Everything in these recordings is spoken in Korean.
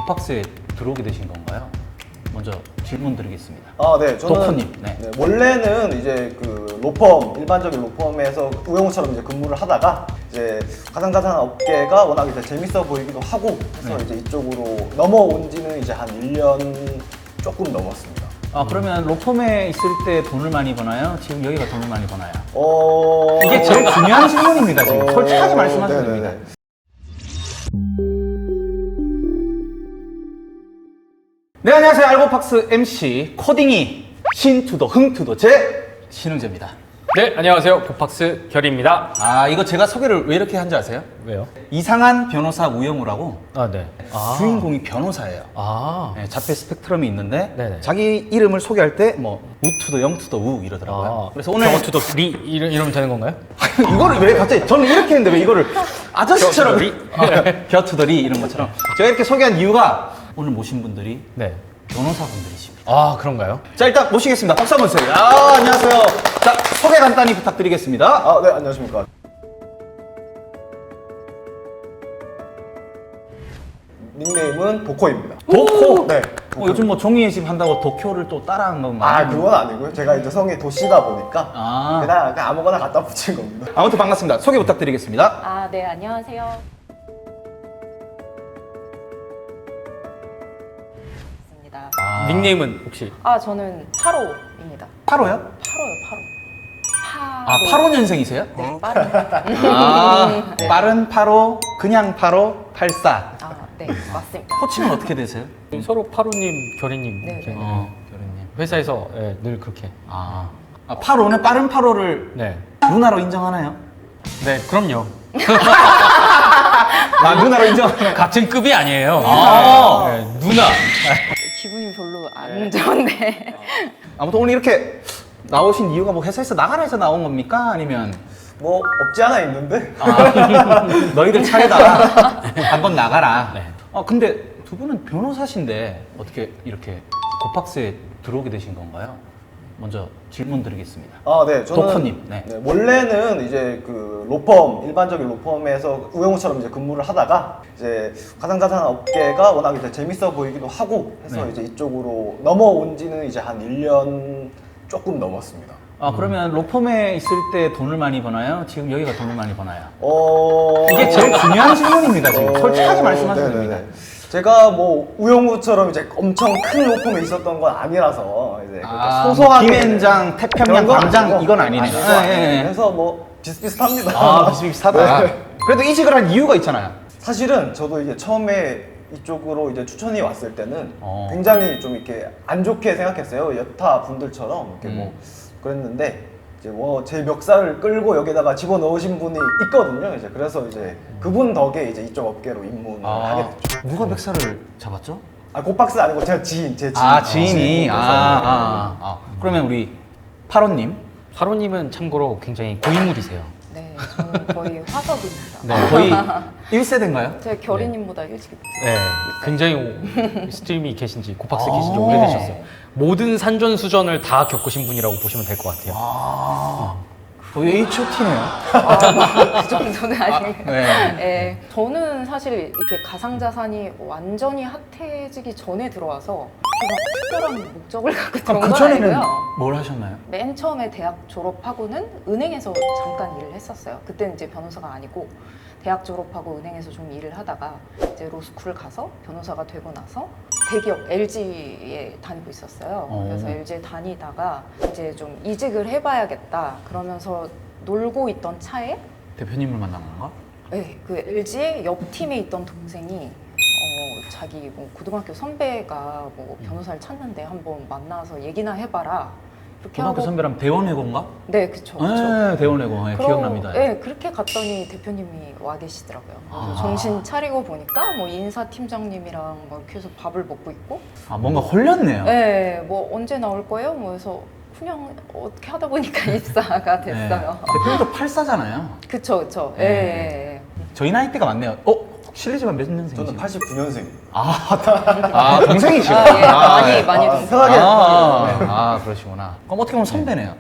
고팍스에 들어오게 되신 건가요? 먼저 질문 드리겠습니다. 네, 저는 도코님. 네. 원래는 이제 그 로펌, 일반적인 로펌에서 우영우처럼 이제 근무를 하다가 이제 가상자산 업계가 워낙 이제 재밌어 보이기도 하고 해서 이제 이쪽으로 넘어온 지는 이제 한 1년 조금 넘었습니다. 그러면 로펌에 있을 때 돈을 많이 버나요? 지금 여기가 돈을 많이 버나요? 어... 이게 제일 중요한 질문입니다. 지금 솔직하게 말씀하셔도 네네네. 됩니다. 네, 안녕하세요. 알고팍스 MC 코딩이 신투더 흥투더 제 신흥재입니다. 네, 안녕하세요. 고팍스 결입니다. 이거 제가 소개를 왜 이렇게 한지 아세요? 왜요? 이상한 변호사 우영우라고 네. 주인공이 변호사예요. 네, 자폐 스펙트럼이 있는데 네네. 자기 이름을 소개할 때 뭐 우투더 영투더 우 이러더라고요. 그래서 오늘 저거투더 리 이러면 되는 건가요? 이거를 왜 갑자기 저는 이렇게 했는데 왜 이거를 아저씨처럼 겨투더리? 겨투더리 이런 것처럼 제가 이렇게 소개한 이유가 오늘 모신 분들이 네. 변호사분들이십니다. 그런가요? 자, 일단 모시겠습니다. 박수 한번 주세요. 안녕하세요. 자, 소개 간단히 부탁드리겠습니다. 네, 안녕하십니까. 닉네임은 도코입니다. 도코? 네. 요즘 뭐 종이회식 한다고 도쿄를 또 따라한 건가요? 그건 아니고요. 제가 이제 성이 도시다 보니까 그냥 아무거나 갖다 붙인 겁니다. 아무튼 반갑습니다. 소개 부탁드리겠습니다. 네, 안녕하세요. 있습니다. 닉네임은 혹시? 저는 8호입니다. 8호요? 8호요. 85년생이세요? 네, 빠른. 네. 빠른 8호, 그냥 8호, 84. 네, 맞습니다. 호칭은 어떻게 되세요? 서로 파로님, 결이님 네, 이렇게 네. 결혼님. 회사에서 늘 그렇게. 8호는 빠른 8호를 네. 누나로 인정하나요? 네, 그럼요. 누나로 인정하나요? 같은 급이 아니에요. 네, 누나. 기분이 별로 안 좋은데. 아무튼 오늘 이렇게 나오신 이유가 뭐 회사에서 나가라 해서 나온 겁니까? 아니면 뭐 없지 않아 있는데. 너희들 차례다. 한번 나가라. 네. 근데 두 분은 변호사신데 어떻게 이렇게 고팍스에 들어오게 되신 건가요? 먼저 질문 드리겠습니다. 네, 저는 도코님. 네. 원래는 이제 그 로펌, 일반적인 로펌에서 우영우처럼 이제 근무를 하다가 이제 가상자산 업계가 워낙 이제 재밌어 보이기도 하고 해서 네. 이제 이쪽으로 넘어온 지는 이제 한 1년 조금 넘었습니다. 그러면 로펌에 있을 때 돈을 많이 버나요? 지금 여기가 돈을 많이 버나요? 이게 이게 제일 중요한 질문입니다. 지금 솔직하게 말씀하셔도 됩니다. 제가 뭐 우영우처럼 이제 엄청 큰 로펌에 있었던 건 아니라서 이제 그렇게 뭐 소소하게 김앤장, 태평양, 그런 건 광장 아니고, 이건 아니네요. 그래서 뭐 비슷비슷합니다. 비슷비슷하다. 네. 그래도 이직을 한 이유가 있잖아요. 사실은 저도 이게 처음에 이쪽으로 이제 추천이 왔을 때는 굉장히 좀 이렇게 안 좋게 생각했어요. 여타 분들처럼 이렇게 뭐 그랬는데 이제 뭐 제 멱살을 끌고 여기다가 집어 넣으신 분이 있거든요. 이제 그래서 이제 그분 덕에 이제 이쪽 업계로 입문을 하게 됐죠. 누가 멱살을 잡았죠? 고박스 아니고 제가 제 지인. 지인이. 그러면 우리 8호님. 파로님은 참고로 굉장히 고인물이세요. 네, 저는 거의 화석입니다. 네. 거의 1세대인가요? 제가 결이님보다 일찍. 네, 굉장히 스트림이 계신지 고팍스 계신지 오래되셨어요. 모든 산전수전을 다 겪으신 분이라고 보시면 될 것 같아요. 거의 H.O.T네요. 그 정도는 아니고. 네. 네, 저는 사실 이렇게 가상자산이 완전히 핫해지기 전에 들어와서 특별한 목적을 갖고 들어온 그 건 전에는 아니고요. 뭘 하셨나요? 맨 처음에 대학 졸업하고는 은행에서 잠깐 일을 했었어요. 그때는 이제 변호사가 아니고 대학 졸업하고 은행에서 좀 일을 하다가 이제 로스쿨 가서 변호사가 되고 나서 대기업 LG에 다니고 있었어요. 그래서 LG에 다니다가 이제 좀 이직을 해봐야겠다 그러면서 놀고 있던 차에 대표님을 만난 건가? 네, 그 LG의 옆 팀에 있던 동생이 자기 뭐 고등학교 선배가 뭐 변호사를 찾는데 한번 만나서 얘기나 해봐라. 이렇게 고등학교 하고 선배라면 대원외고인가? 네, 그쵸. 네, 대원외고. 네, 기억납니다. 네, 그렇게 갔더니 대표님이 와 계시더라고요. 그래서 정신 차리고 보니까 뭐 인사팀장님이랑 뭐 이렇게 해서 밥을 먹고 있고. 뭔가 홀렸네요. 네, 뭐 언제 나올 거예요? 뭐 해서 그냥 어떻게 하다 보니까 입사가 됐어요. 대표님도 84잖아요. 그쵸, 그쵸. 네. 네. 저희 나이대가 맞네요. 실례지만 몇 년생이세요? 저는 89년생. 동생이시구나. 많이 동생. 편하게. 그러시구나. 그럼 어떻게 보면 선배네요.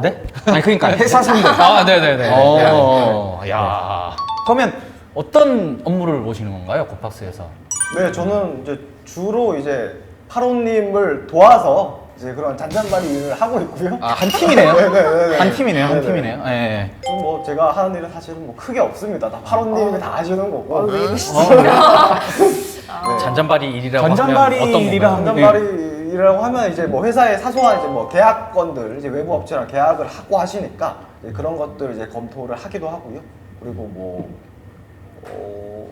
네? 아니, 그러니까 회사 선배. 네네네. 야. 그러면 어떤 업무를 보시는 건가요, 고팍스에서? 네, 저는 이제 주로 이제 파로님을 도와서 이제 그런 잔잔바리 일을 하고 있고요. 아, 한 팀이네요. 네네네. 한 팀이네요. 한 네네. 팀이네요. 예. 뭐 제가 하는 일은 사실은 뭐 크게 없습니다. 다 파로님이 다 하시는 거고. 왜 이러시죠? 네. 잔잔바리 일이라고 잔잔바리 하면 어떤 일이랑 건가요? 잔잔바리 일이라고 하면 이제 뭐 회사의 사소한 이제 뭐 계약건들 이제 외부 업체랑 계약을 하고 하시니까 이제 그런 것들 이제 검토를 하기도 하고요. 그리고 뭐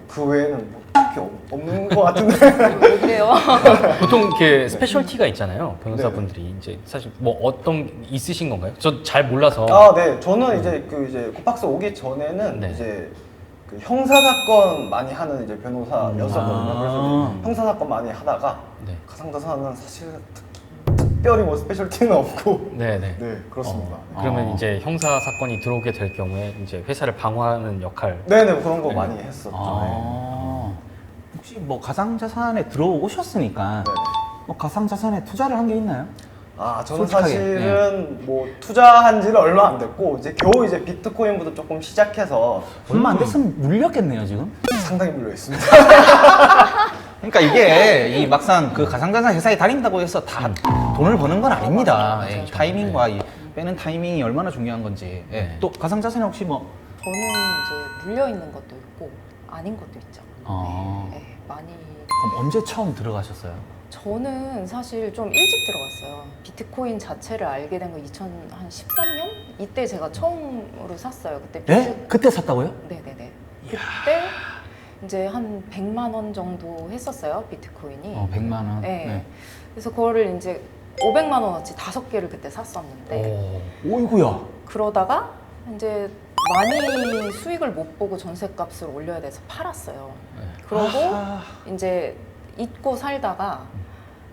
그 외에는 뭐 딱히 없는 것 같은데. 왜 그래요? 보통 이렇게 스페셜티가 있잖아요. 변호사분들이 이제 사실 뭐 어떤 있으신 건가요? 저 잘 몰라서. 아, 네. 저는 이제 그 이제 코팍스 오기 전에는 네. 이제 그 형사 사건 많이 하는 이제 변호사였었거든요. 그래서 이제 형사 사건 많이 하다가 네. 가상자산은 사실 특별히 뭐 스페셜티는 없고. 네네. 네, 그렇습니다. 그러면 어. 이제 형사 사건이 들어오게 될 경우에 이제 회사를 방어하는 역할. 네네, 그런 거 네. 많이 했었죠. 네. 아, 혹시 뭐 가상자산에 들어오셨으니까 네네. 뭐 가상자산에 투자를 한 게 있나요? 아, 저는 솔직하게, 사실은 뭐 투자한 지는 얼마 안 됐고 이제 겨우 이제 비트코인부터 조금 시작해서 얼마 안 됐으면 물렸겠네요, 지금. 상당히 물려 있습니다. 그러니까 이게 이 막상 그 가상자산 회사에 다닌다고 해서 다 돈을 버는 건 아닙니다. 예, 타이밍과 이 빼는 타이밍이 얼마나 중요한 건지. 예. 네. 또 가상자산에 혹시 뭐 저는 이제 물려 있는 것도 있고 아닌 것도 있죠. 아. 네, 많이. 그럼 언제 처음 들어가셨어요? 저는 사실 좀 일찍 들어갔어요. 비트코인 자체를 알게 된 거 2013년? 이때 제가 처음으로 샀어요. 그때 예? 그때 샀다고요? 네네네. 그때 이제 한 100만 원 정도 했었어요. 비트코인이. 100만 원. 네. 그래서 그거를 이제 500만 원어치 5개를 그때 샀었는데 오이구야. 그러다가 이제 많이 수익을 못 보고 전셋값을 올려야 돼서 팔았어요. 그러고 아하. 이제 잊고 살다가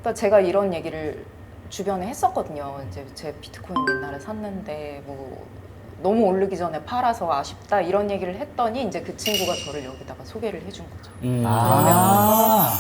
그러니까 제가 이런 얘기를 주변에 했었거든요. 이제 제 비트코인 옛날에 샀는데 뭐 너무 오르기 전에 팔아서 아쉽다 이런 얘기를 했더니 이제 그 친구가 저를 여기다가 소개를 해준 거죠.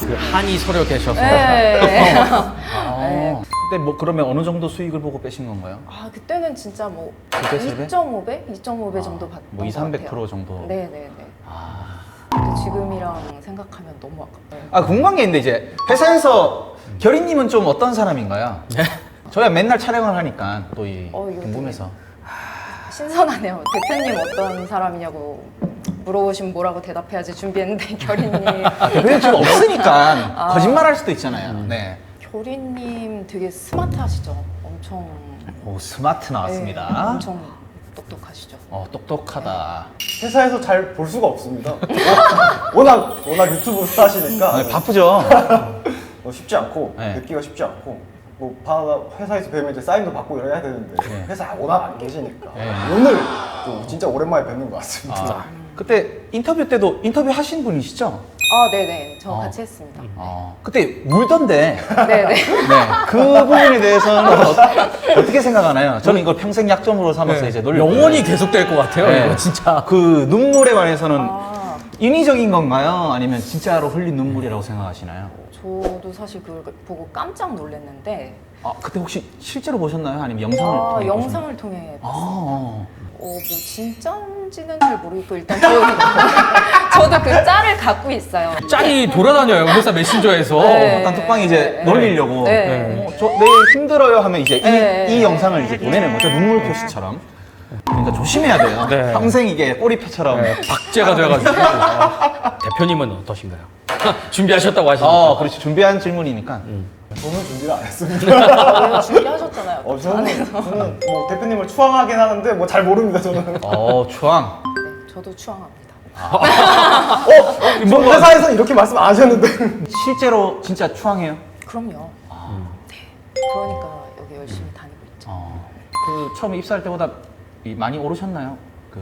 그 한이 서려 계셔서. 네. 아. 근데 뭐 그러면 어느 정도 수익을 보고 빼신 건가요? 아 그때는 진짜 뭐 두 배, 세 배? 2.5배 정도 받던 뭐 2, 것 같아요. 300% 정도. 네네네. 아. 근데 지금이랑 생각하면 너무 아깝다. 아, 궁금한 게 있는데 이제 회사에서 결이님은 좀 어떤 사람인가요? 네. 저야 맨날 촬영을 하니까 또 이 이거 궁금해서. 신선하네요. 대표님 어떤 사람이냐고 물어보시면 뭐라고 대답해야지 준비했는데 결이님. 아, 대표님 지금 없으니까 아. 거짓말할 수도 있잖아요. 네. 결이님 되게 스마트하시죠. 엄청. 오, 스마트 나왔습니다. 네, 엄청 똑똑하시죠. 똑똑하다. 회사에서 잘 볼 수가 없습니다. 워낙 유튜브 스타시니까 아, 바쁘죠? 쉽지 않고 네. 뵙기가 쉽지 않고 뭐 회사에서 뵈면 이제 사인도 받고 이래야 되는데 네. 회사에 워낙 안 계시니까 네. 오늘 또 진짜 오랜만에 뵙는 것 같습니다. 아, 그때 인터뷰 때도 인터뷰 하신 분이시죠? 아, 네네. 저 어. 같이 했습니다. 그때 울던데. 네네. 네. 그 부분에 대해서는 어떻게 생각하나요? 저는 이걸 평생 약점으로 삼아서 이제 놀려. 영원히 계속될 것 같아요. 네. 이거 진짜. 그 눈물에 관해서는 아, 인위적인 건가요? 아니면 진짜로 흘린 눈물이라고 생각하시나요? 저도 사실 그걸 보고 깜짝 놀랐는데, 아, 그때 혹시 실제로 보셨나요? 아니면 영상을 통해 보셨나요? 영상을 통해 봤어요. 아, 뭐 진짜인지는 잘 모르겠고 일단 저도 그 짤을 갖고 있어요. 짤이 돌아다녀요. 회사 메신저에서. 네. 약간 톡방이 이제 네. 놀리려고. 네. 저 내일 힘들어요 하면 이제 네. 이 영상을 이제 보내는 거죠. 눈물 표시처럼. 그러니까 조심해야 돼요. 네. 평생 이게 꼬리표처럼. 박제가 돼가지고. 대표님은 어떠신가요? 준비하셨다고 하시니까. 그렇지. 준비한 질문이니까. 저는 준비를 안 했습니다. 왜요? 준비하셨잖아요. 저는 뭐 대표님을 추앙하긴 하는데 뭐 잘 모릅니다 저는. 추앙. 네, 저도 추앙합니다. 뭐 회사에서 이렇게 말씀 안 하셨는데. 실제로 진짜 추앙해요? 그럼요. 네. 그러니까 여기 열심히 다니고 있죠. 그 처음에 입사할 때보다 많이 오르셨나요? 그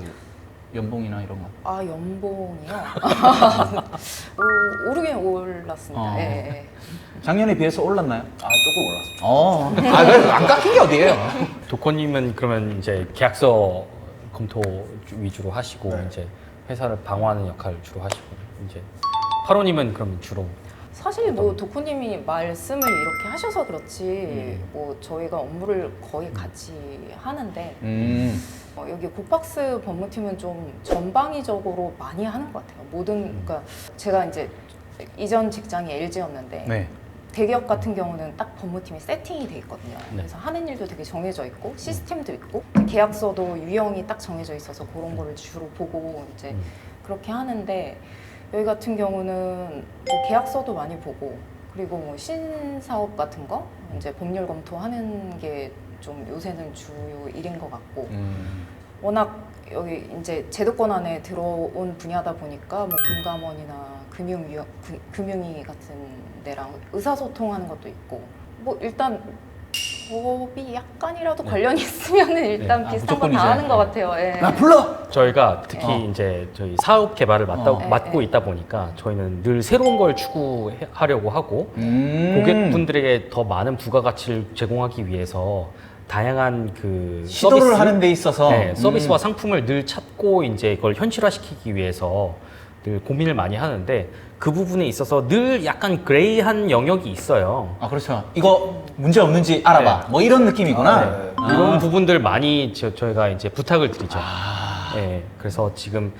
연봉이나 이런 거. 아 연봉이요? 오르긴 올랐습니다. 예, 예. 작년에 비해서 올랐나요? 조금 올랐습니다. 그래서 안 깎인 게 어디예요? 도코님은 그러면 이제 계약서 검토 위주로 하시고 네. 이제 회사를 방어하는 역할을 주로 하시고 이제 파로님은 그럼 주로 사실 뭐 도코님이 말씀을 이렇게 하셔서 그렇지 뭐 저희가 업무를 거의 같이 하는데 여기 고팍스 법무팀은 좀 전방위적으로 많이 하는 것 같아요. 그러니까 제가 이제 이전 직장이 LG였는데 네. 대기업 같은 경우는 딱 법무팀이 세팅이 돼 있거든요. 네. 그래서 하는 일도 되게 정해져 있고 시스템도 있고 계약서도 유형이 딱 정해져 있어서 그런 거를 주로 보고 이제 그렇게 하는데 여기 같은 경우는 뭐 계약서도 많이 보고 그리고 뭐 신사업 같은 거 이제 법률 검토하는 게 좀 요새는 주요 일인 것 같고 워낙 여기 이제 제도권 안에 들어온 분야다 보니까 뭐 금감원이나 금융위 같은 데랑 의사소통하는 것도 있고 뭐 일단 법이 약간이라도 관련이 있으면은 일단 네. 비슷한 거 무조건이죠. 다 하는 것 같아요. 예. 나 불러. 저희가 특히 이제 저희 사업 개발을 맡고 있다 보니까 저희는 늘 새로운 걸 추구하려고 하고 고객분들에게 더 많은 부가가치를 제공하기 위해서 다양한 그 시도를 서비스, 하는 데 있어서 네, 서비스와 상품을 늘 찾고 이제 그걸 현실화시키기 위해서 늘 고민을 많이 하는데 그 부분에 있어서 늘 약간 그레이한 영역이 있어요. 아 그렇죠. 이거 문제 없는지 알아봐. 뭐 이런 느낌이구나. 네. 이런 부분들 많이 저희가 이제 부탁을 드리죠. 네, 그래서 지금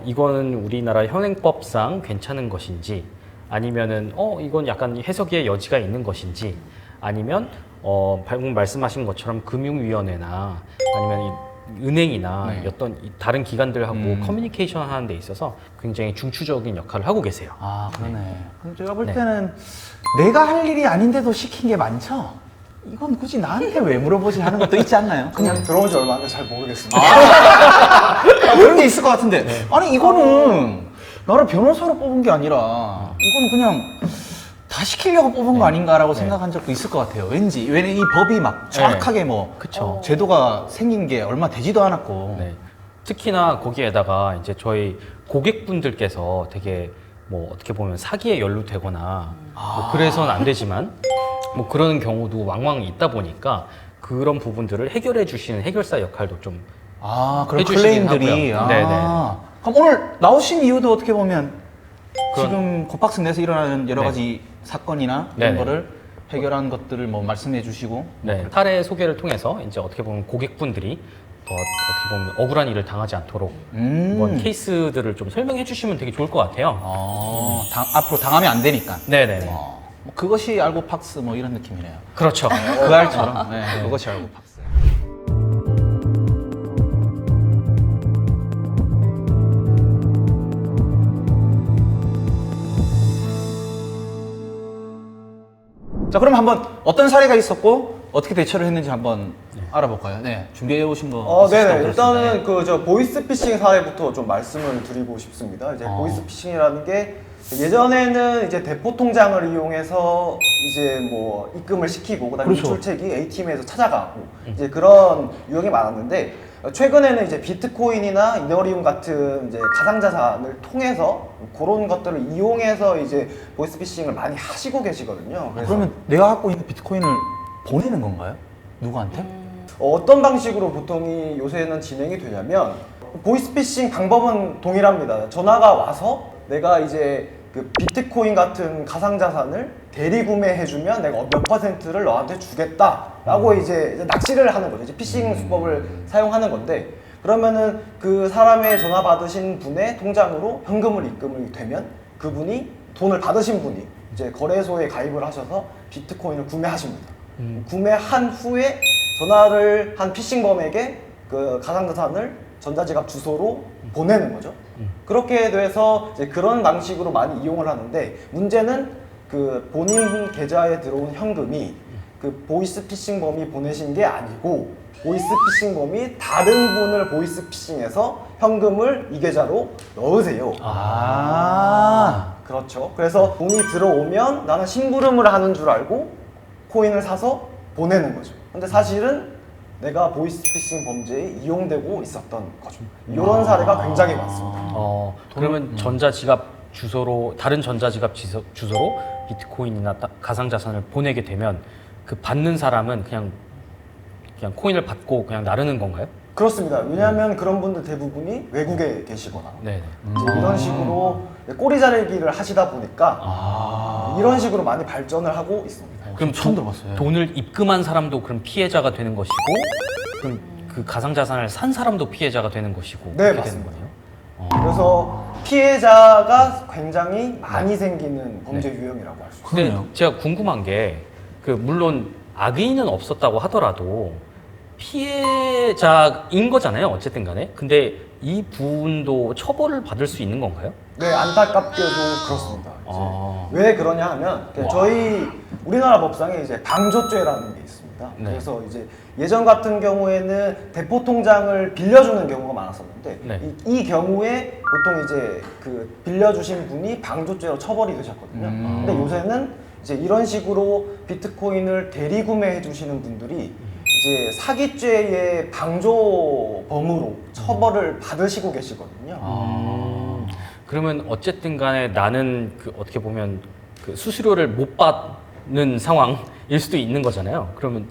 이거는 우리나라 현행법상 괜찮은 것인지 아니면은 이건 약간 해석의 여지가 있는 것인지 아니면 방금 말씀하신 것처럼 금융위원회나 아니면 이 은행이나 네. 어떤 다른 기관들하고 커뮤니케이션 하는 데 있어서 굉장히 중추적인 역할을 하고 계세요. 아 그러네. 그럼 제가 볼 네. 때는 내가 할 일이 아닌데도 시킨 게 많죠. 이건 굳이 나한테 왜 물어보지 하는 것도 있지 않나요? 그냥 들어온 지 얼마 안 돼서 잘 모르겠습니다. 그런 게 있을 것 같은데. 아니 이거는 나를 변호사로 뽑은 게 아니라 이거는 그냥 다 시키려고 뽑은 거 아닌가라고 생각한 적도 있을 것 같아요. 왠지 왜냐면 이 법이 막 정확하게 뭐 그쵸. 제도가 생긴 게 얼마 되지도 않았고. 네. 특히나 거기에다가 이제 저희 고객분들께서 되게 뭐 어떻게 보면 사기에 연루되거나 뭐 그래서는 안 되지만 뭐 그런 경우도 왕왕 있다 보니까 그런 부분들을 해결해 주시는 해결사 역할도 좀 아 그런 해주시긴 클레임들이. 하고요. 네네. 그럼 오늘 나오신 이유도 어떻게 보면 그런- 지금 고팍스 내에서 일어나는 여러 네. 가지 사건이나 이런 네네. 거를 해결한 것들을 뭐 말씀해 주시고. 네, 사례 소개를 통해서 이제 어떻게 보면 고객분들이 더 어떻게 보면 억울한 일을 당하지 않도록 이런 케이스들을 좀 설명해 주시면 되게 좋을 것 같아요. 앞으로 당하면 안 되니까. 네네. 뭐 그것이 알고 팍스 뭐 이런 느낌이네요. 그렇죠. 그 알처럼. 네, 그것이 알고 팍스. 자, 그럼 한번 어떤 사례가 있었고 어떻게 대처를 했는지 한번 알아볼까요? 네, 준비해 오신 거. 있으시다고 네네. 들었습니다. 일단은 그 저 보이스피싱 사례부터 좀 말씀을 드리고 싶습니다. 이제 보이스피싱이라는 게 예전에는 이제 대포 통장을 이용해서 이제 뭐 입금을 시키고 그다음에 그렇죠. 출첵이 ATM에서 찾아가고 이제 그런 유형이 많았는데 최근에는 이제 비트코인이나 이더리움 같은 이제 가상자산을 통해서 그런 것들을 이용해서 이제 보이스피싱을 많이 하시고 계시거든요. 그래서 그러면 내가 갖고 있는 비트코인을 보내는 건가요? 누구한테? 어떤 방식으로 보통이 요새는 진행이 되냐면 보이스피싱 방법은 동일합니다. 전화가 와서 내가 이제 그 비트코인 같은 가상자산을 대리 구매해주면 내가 몇 퍼센트를 너한테 주겠다라고 이제 낚시를 하는 거죠. 이제 피싱 수법을 사용하는 건데 그러면은 그 사람의 전화 받으신 분의 통장으로 현금을 입금이 되면 그분이 돈을 받으신 분이 이제 거래소에 가입을 하셔서 비트코인을 구매하십니다. 구매한 후에 전화를 한 피싱범에게 그 가상자산을 전자지갑 주소로 보내는 거죠. 그렇게 돼서 이제 그런 방식으로 많이 이용을 하는데 문제는 그 본인 계좌에 들어온 현금이 그 보이스피싱범이 보내신 게 아니고 보이스피싱범이 다른 분을 보이스피싱해서 현금을 이 계좌로 넣으세요. 그렇죠. 그래서 돈이 들어오면 나는 심부름을 하는 줄 알고 코인을 사서 보내는 거죠. 근데 사실은 내가 보이스피싱 범죄에 이용되고 있었던 거죠. 이런 사례가 굉장히 많습니다. 그러면 전자지갑 주소로 다른 전자지갑 주소로 비트코인이나 가상자산을 보내게 되면 그 받는 사람은 그냥 코인을 받고 그냥 나르는 건가요? 그렇습니다. 왜냐하면 그런 분들 대부분이 외국에 계시거나 네. 이제 이런 식으로 꼬리 자르기를 하시다 보니까 이런 식으로 많이 발전을 하고 있습니다. 그럼 처음 들어봤어요. 돈을 입금한 사람도 그럼 피해자가 되는 것이고, 그럼 그 가상자산을 산 사람도 피해자가 되는 것이고 네, 그렇게 되는 맞습니다. 거네요. 그래서 피해자가 굉장히 많이 생기는 범죄 유형이라고 할 수 있어요. 근데 그러네요. 제가 궁금한 게 그 물론 악의는 없었다고 하더라도 피해자인 거잖아요. 어쨌든 간에. 근데 이 부분도 처벌을 받을 수 있는 건가요? 네, 안타깝게도 그렇습니다. 이제 아. 왜 그러냐 하면 저희 우리나라 법상에 이제 방조죄라는 게 있습니다. 네. 그래서 이제 예전 같은 경우에는 대포 통장을 빌려주는 경우가 많았었는데 네. 이 경우에 보통 이제 그 빌려주신 분이 방조죄로 처벌이 되셨거든요. 근데 요새는 이제 이런 식으로 비트코인을 대리구매해 주시는 분들이 이제 사기죄의 방조범으로 처벌을 받으시고 계시거든요. 그러면 어쨌든 간에 나는 그 어떻게 보면 그 수수료를 못 받는 상황일 수도 있는 거잖아요. 그러면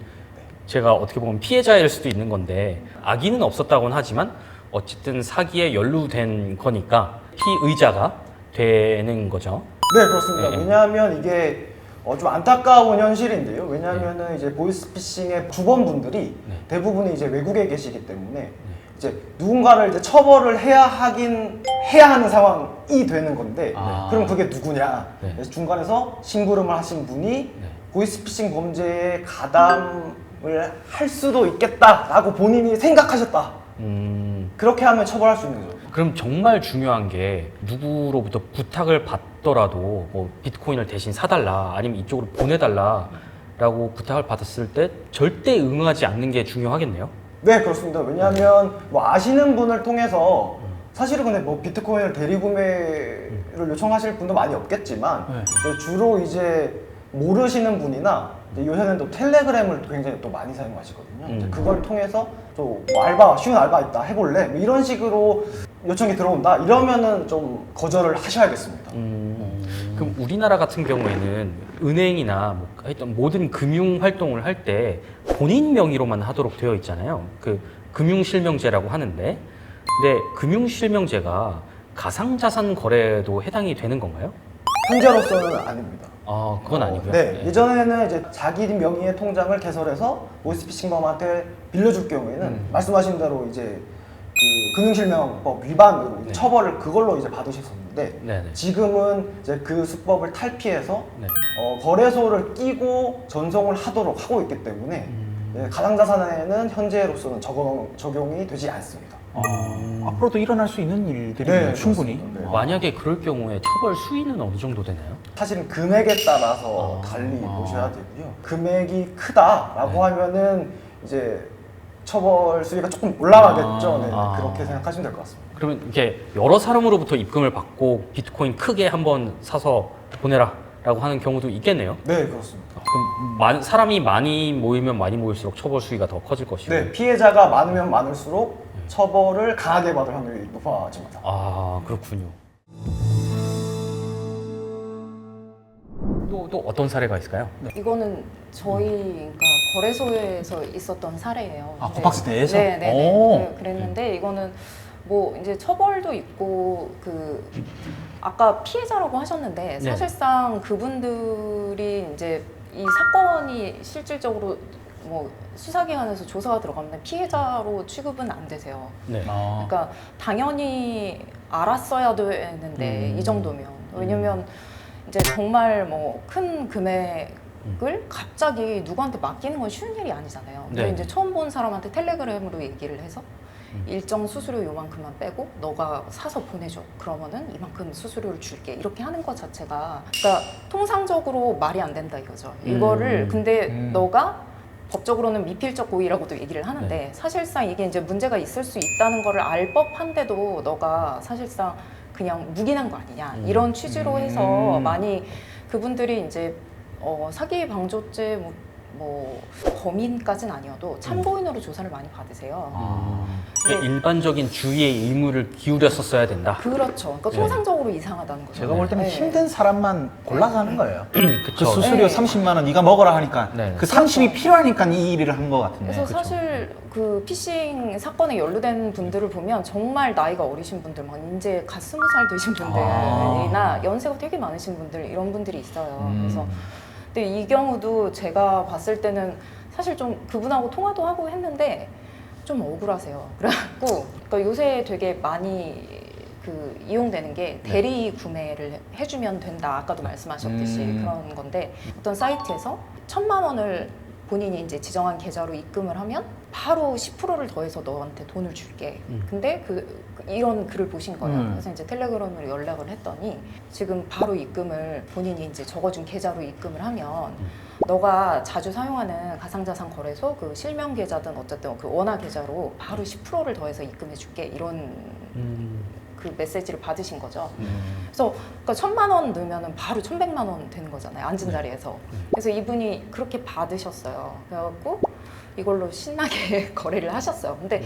제가 어떻게 보면 피해자일 수도 있는 건데 악의는 없었다고는 하지만 어쨌든 사기에 연루된 거니까 피의자가 되는 거죠. 네, 그렇습니다. 네. 왜냐하면 이게 좀 안타까운 현실인데요. 왜냐하면은 이제 보이스피싱의 주범분들이 대부분이 이제 외국에 계시기 때문에 이제 누군가를 이제 처벌을 해야 하는 상황이 되는 건데 그럼 그게 누구냐? 네. 그래서 중간에서 심부름을 하신 분이 보이스피싱 범죄에 가담을 할 수도 있겠다라고 본인이 생각하셨다. 그렇게 하면 처벌할 수 있는 거죠. 그럼 정말 중요한 게 누구로부터 부탁을 받더라도 뭐 비트코인을 대신 사달라 아니면 이쪽으로 보내달라라고 부탁을 받았을 때 절대 응하지 않는 게 중요하겠네요. 네, 그렇습니다. 왜냐하면 뭐 아시는 분을 통해서 사실은 근데 뭐 비트코인을 대리구매를 요청하실 분도 많이 없겠지만 네. 이제 주로 이제 모르시는 분이나 이제 요새는 또 텔레그램을 굉장히 또 많이 사용하시거든요. 이제 그걸 통해서 또 뭐 알바, 쉬운 알바 있다 해볼래? 뭐 이런 식으로 요청이 들어온다 이러면은 좀 거절을 하셔야겠습니다. 그럼 우리나라 같은 경우에는 은행이나 뭐 하여튼 모든 금융 활동을 할 때 본인 명의로만 하도록 되어 있잖아요. 그 금융실명제라고 하는데, 근데 금융실명제가 가상자산 거래도 해당이 되는 건가요? 현재로서는 아닙니다. 아, 그건 아니고요. 네, 예전에는 이제 자기 명의의 통장을 개설해서 보이스피싱범한테 빌려줄 경우에는 말씀하신 대로 이제 그 금융실명법 위반으로 네. 처벌을 그걸로 이제 받으셨었는데 네네. 지금은 이제 그 수법을 탈피해서 네. 거래소를 끼고 전송을 하도록 하고 있기 때문에 가상자산에는 현재로서는 적용이 되지 않습니다. 앞으로도 일어날 수 있는 일들이 네, 충분히. 그렇습니다. 네. 만약에 그럴 경우에 처벌 수위는 어느 정도 되나요? 사실은 금액에 따라서 달리 보셔야 되고요. 금액이 크다라고 네. 하면은 이제 처벌 수위가 조금 올라가겠죠. 네, 아. 그렇게 생각하시면 될 것 같습니다. 그러면 이렇게 여러 사람으로부터 입금을 받고 비트코인 크게 한번 사서 보내라라고 하는 경우도 있겠네요. 네, 그렇습니다. 그럼 사람이 많이 모이면 많이 모일수록 처벌 수위가 더 커질 것이고. 네, 피해자가 많으면 많을수록 처벌을 강하게 받을 확률이 높아집니다. 아, 그렇군요. 또 어떤 사례가 있을까요? 이거는 저희 그러니까 거래소에서 있었던 사례예요. 아, 근데- 코팍스 내에서? 네, 오. 네, 그랬는데 이거는 뭐 이제 처벌도 있고 그 아까 피해자라고 하셨는데 네. 사실상 그분들이 이제 이 사건이 실질적으로 뭐 수사기관에서 조사가 들어가면 피해자로 취급은 안 되세요. 네. 그러니까 당연히 알았어야 되는데 이 정도면 왜냐면 이제 정말 뭐 큰 금액을 갑자기 누구한테 맡기는 건 쉬운 일이 아니잖아요. 근데 네. 이제 처음 본 사람한테 텔레그램으로 얘기를 해서 일정 수수료 요만큼만 빼고 너가 사서 보내줘. 그러면은 이만큼 수수료를 줄게. 이렇게 하는 것 자체가 그러니까 통상적으로 말이 안 된다 이거죠. 이거를 근데 너가 법적으로는 미필적 고의라고도 얘기를 하는데 사실상 이게 이제 문제가 있을 수 있다는 거를 알 법한데도 너가 사실상 그냥 묵인한 거 아니냐 이런 취지로 해서 많이 그분들이 이제 사기 방조죄 뭐 범인까지는 아니어도 참고인으로 조사를 많이 받으세요. 그러니까 일반적인 주의의 의무를 기울였었어야 된다. 그렇죠. 그러니까 통상적으로 이상하다는 거죠. 제가 볼 때는 네. 힘든 사람만 골라서 하는 거예요. 그 그쵸. 수수료 네. 30만 원 네가 먹어라 하니까 네. 그 30이 필요하니까 이 일을 한 것 같은데. 그래서 그쵸? 사실 그 피싱 사건에 연루된 분들을 보면 정말 나이가 어리신 분들, 막 이제 갓 20살 되신 분들이나 연세가 되게 많으신 분들 이런 분들이 있어요. 그래서 근데 이 경우도 제가 봤을 때는 사실 좀 그분하고 통화도 하고 했는데 좀 억울하세요. 그래갖고 그러니까 요새 되게 많이 그 이용되는 게 대리 구매를 해주면 된다. 아까도 말씀하셨듯이 그런 건데 어떤 사이트에서 1,000만 원을 본인이 이제 지정한 계좌로 입금을 하면 바로 10%를 더해서 너한테 돈을 줄게. 근데 이런 글을 보신 거예요. 그래서 이제 텔레그램으로 연락을 했더니 지금 바로 입금을 본인이 이제 적어준 계좌로 입금을 하면 너가 자주 사용하는 가상자산 거래소 그 실명 계좌든 어쨌든 그 원화 계좌로 바로 10%를 더해서 입금해 줄게. 이런 그 메시지를 받으신 거죠. 그래서 그러니까 1,000만 원 넣으면 바로 1,100만 원 되는 거잖아요. 앉은 자리에서. 그래서 이분이 그렇게 받으셨어요. 그래갖고 이걸로 신나게 거래를 하셨어요. 근데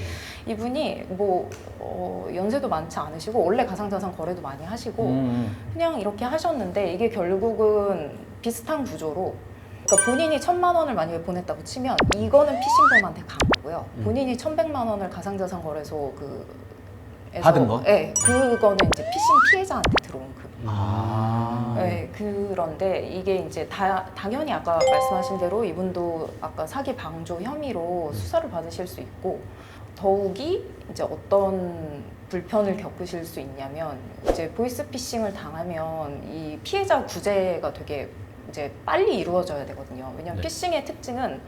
이분이 뭐 연세도 많지 않으시고 원래 가상자산 거래도 많이 하시고 그냥 이렇게 하셨는데 이게 결국은 비슷한 구조로 그러니까 본인이 1,000만 원을 만약에 보냈다고 치면 이거는 피싱범한테 간 거고요. 본인이 1,100만 원을 가상자산 거래소 받은 거? 네, 그거는 이제 피싱 피해자한테 들어온 네, 그런데 이게 이제 당연히 아까 말씀하신 대로 이분도 아까 사기 방조 혐의로 수사를 받으실 수 있고 더욱이 이제 어떤 불편을 겪으실 수 있냐면 이제 보이스피싱을 당하면 이 피해자 구제가 되게 이제 빨리 이루어져야 되거든요. 왜냐하면 피싱의 특징은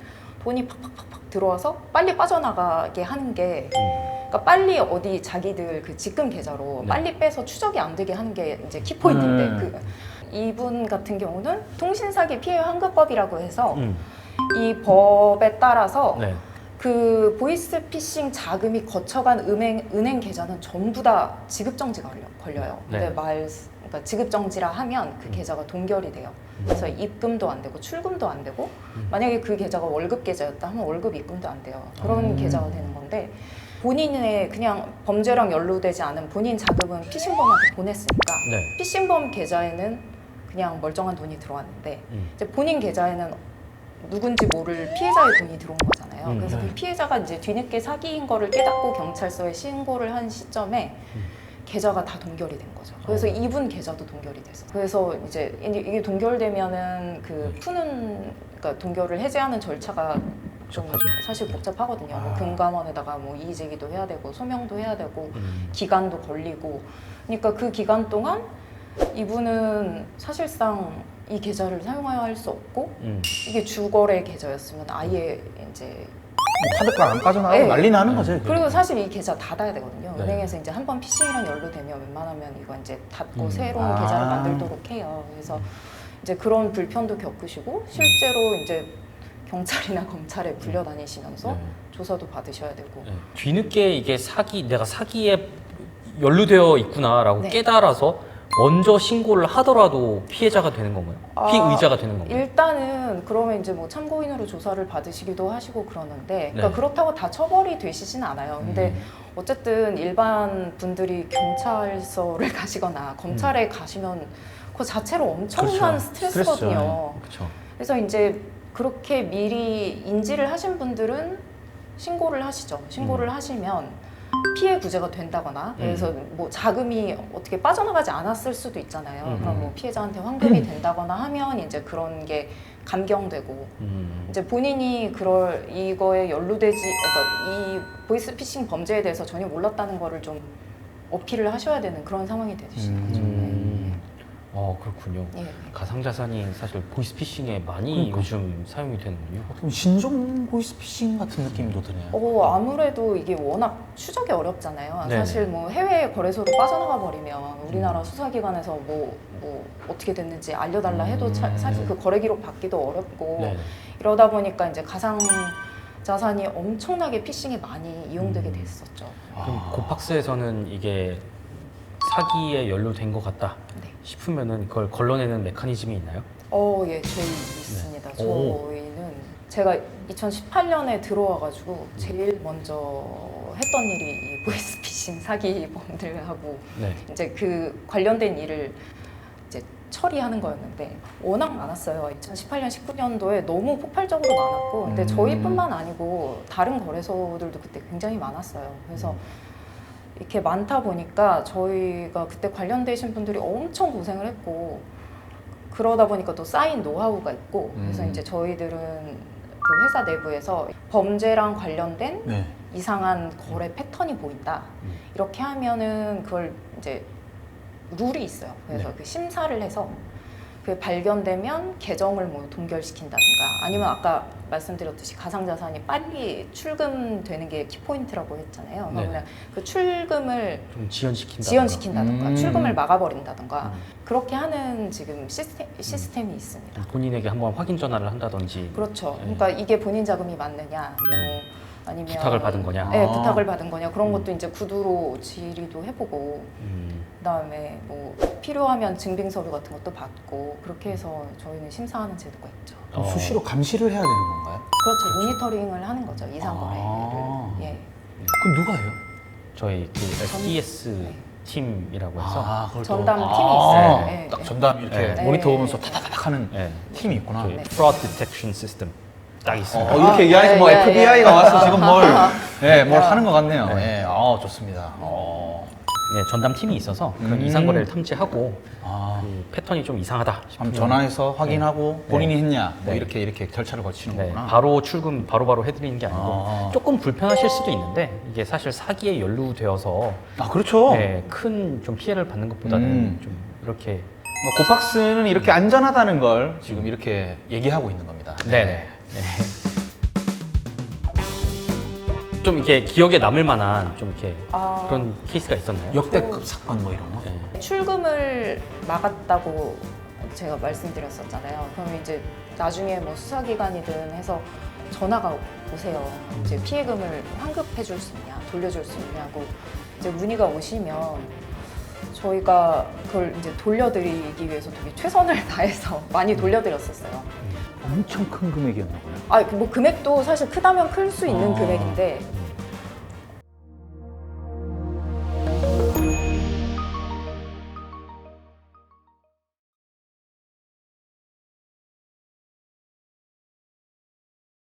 돈이 팍팍팍팍 들어와서 빨리 빠져나가게 하는 게 그러니까 빨리 어디 자기들 그 직금 계좌로 빨리 빼서 추적이 안 되게 하는 게 이제 키포인트인데 이분 같은 경우는 통신사기 피해 환급법이라고 해서 이 법에 따라서 그 보이스피싱 자금이 거쳐간 은행 계좌는 전부 다 지급정지가 걸려요. 근데 그러니까 지급정지라 하면 그 계좌가 동결이 돼요. 그래서 입금도 안 되고 출금도 안 되고 만약에 그 계좌가 월급 계좌였다 하면 월급 입금도 안 돼요. 그런 계좌가 되는 건데 본인의 그냥 범죄랑 연루되지 않은 본인 자금은 피싱범한테 보냈으니까 피싱범 계좌에는 그냥 멀쩡한 돈이 들어왔는데 이제 본인 계좌에는 누군지 모를 피해자의 돈이 들어온 거잖아요. 그래서 그 피해자가 이제 뒤늦게 사기인 거를 깨닫고 경찰서에 신고를 한 시점에 계좌가 다 동결이 된 거죠. 그래서 이분 계좌도 동결이 됐어요. 그래서 이제 이게 동결되면은 그 그러니까 동결을 해제하는 절차가 좀 사실 복잡하거든요. 뭐 금감원에다가 뭐 이의제기도 해야 되고 소명도 해야 되고 기간도 걸리고 그러니까 그 기간 동안 이분은 사실상 이 계좌를 사용할 수 없고 이게 주거래 계좌였으면 아예 이제 카드가 안 빠져나가고 난리 나는 거죠. 이게. 그리고 사실 이 계좌 닫아야 되거든요. 은행에서 이제 한번 피싱이랑 연루되면 웬만하면 이거 이제 닫고 새로운 계좌를 만들도록 해요. 그래서 이제 그런 불편도 겪으시고 실제로 이제 경찰이나 검찰에 불려다니시면서 조사도 받으셔야 되고 뒤늦게 이게 내가 사기에 연루되어 있구나라고 깨달아서 먼저 신고를 하더라도 피해자가 되는 건가요? 피의자가 되는 건가요? 일단은 그러면 이제 뭐 참고인으로 조사를 받으시기도 하시고 그러는데 그러니까 그렇다고 다 처벌이 되시진 않아요. 근데 어쨌든 일반 분들이 경찰서를 가시거나 검찰에 가시면 그 자체로 엄청난 스트레스거든요. 그래서 이제 그렇게 미리 인지를 하신 분들은 신고를 하시죠. 신고를 하시면 피해 구제가 된다거나 그래서 뭐 자금이 어떻게 빠져나가지 않았을 수도 있잖아요. 그럼 뭐 피해자한테 환급이 된다거나 하면 이제 그런 게 감경되고 이제 본인이 이거에 연루되지 그러니까 이 보이스피싱 범죄에 대해서 전혀 몰랐다는 거를 좀 어필을 하셔야 되는 그런 상황이 되시는 거죠. 그렇군요. 가상자산이 사실 보이스피싱에 많이 요즘 사용이 되는군요. 좀 신종 보이스피싱 같은 느낌도 드네요. 아무래도 이게 워낙 추적이 어렵잖아요. 사실 뭐 해외 거래소로 빠져나가 버리면 우리나라 수사기관에서 뭐 어떻게 됐는지 알려달라 해도 사실 그 거래 기록 받기도 어렵고 이러다 보니까 이제 가상 자산이 엄청나게 피싱에 많이 이용되게 됐었죠. 그럼 고팍스에서는 이게 사기에 연루된 것 같다 싶으면은 그걸 걸러내는 메커니즘이 있나요? 예, 저희 있습니다. 저희는 제가 2018년에 들어와가지고 제일 먼저 했던 일이 이 보이스피싱 사기범들하고 이제 그 관련된 일을 이제 처리하는 거였는데 워낙 많았어요. 2018년, 19년도에 너무 폭발적으로 많았고, 근데 저희뿐만 아니고 다른 거래소들도 그때 굉장히 많았어요. 그래서 이렇게 많다 보니까 저희가 그때 관련되신 분들이 엄청 고생을 했고 그러다 보니까 또 쌓인 노하우가 있고 그래서 이제 저희들은 그 회사 내부에서 범죄랑 관련된 이상한 거래 패턴이 보인다. 이렇게 하면은 그걸 이제 룰이 있어요. 그래서 네. 그 심사를 해서 그게 발견되면 계정을 뭐 동결시킨다든가 아니면 아까 말씀드렸듯이 가상자산이 빨리 출금되는 게 키포인트라고 했잖아요. 네. 그러면 그 출금을 좀 지연시킨다. 지연시킨다든가 출금을 막아버린다든가 그렇게 하는 지금 시스템이 있습니다. 본인에게 한번 확인 전화를 한다든지. 그렇죠. 네. 그러니까 이게 본인 자금이 맞느냐, 뭐 아니면 부탁을 받은 거냐? 네, 아. 부탁을 받은 거냐 그런 것도 이제 구두로 질의도 해보고 그다음에 뭐 필요하면 증빙 서류 같은 것도 받고 그렇게 해서 저희는 심사하는 제도가 있죠. 그럼 수시로 감시를 해야 되는 건가요? 그렇죠. 모니터링을 하는 거죠. 이상 거래를. 아. 예. 그럼 누가 해요? 저희 그 SDS 네. 팀이라고 해서 그걸 또- 전담 팀이 있어요. 네, 딱 네. 전담 이렇게 네. 모니터 보면서 타다닥 하는 네. 팀이 있구나. 저희 네. Fraud Detection System 딱 있습니다. 이렇게 얘기하니까 뭐 예, 예, FBI가 예. 와서 지금 뭘 아. 하는 것 같네요. 네. 예, 좋습니다. 네, 전담 팀이 있어서 그런 음. 이상 거래를 탐지하고 아, 그 패턴이 좀 이상하다 한번 싶으면 전화해서 확인하고 본인이 했냐, 뭐 네. 이렇게 절차를 거치는 네, 거구나. 바로 출금 바로바로 해드리는 게 아니고 아. 조금 불편하실 수도 있는데 이게 사실 사기에 연루되어서 그렇죠. 네, 큰 좀 피해를 받는 것보다는 좀 이렇게 고팍스는 이렇게 안전하다는 걸 지금 이렇게 얘기하고 있는 겁니다. 네네. 좀 이렇게 기억에 남을 만한 좀 이렇게 아. 그런 케이스가 있었나요? 역대급 사건 뭐 이런 거. 네. 출금을 막았다고 제가 말씀드렸었잖아요. 그럼 이제 나중에 뭐 수사기관이든 해서 전화가 오세요. 이제 피해금을 환급해 줄 수 있냐, 돌려줄 수 있냐고 이제 문의가 오시면 저희가 그걸 이제 돌려드리기 위해서 되게 최선을 다해서 많이 돌려드렸었어요. 엄청 큰 금액이었나 봐요. 뭐 금액도 사실 크다면 클 수 있는 금액인데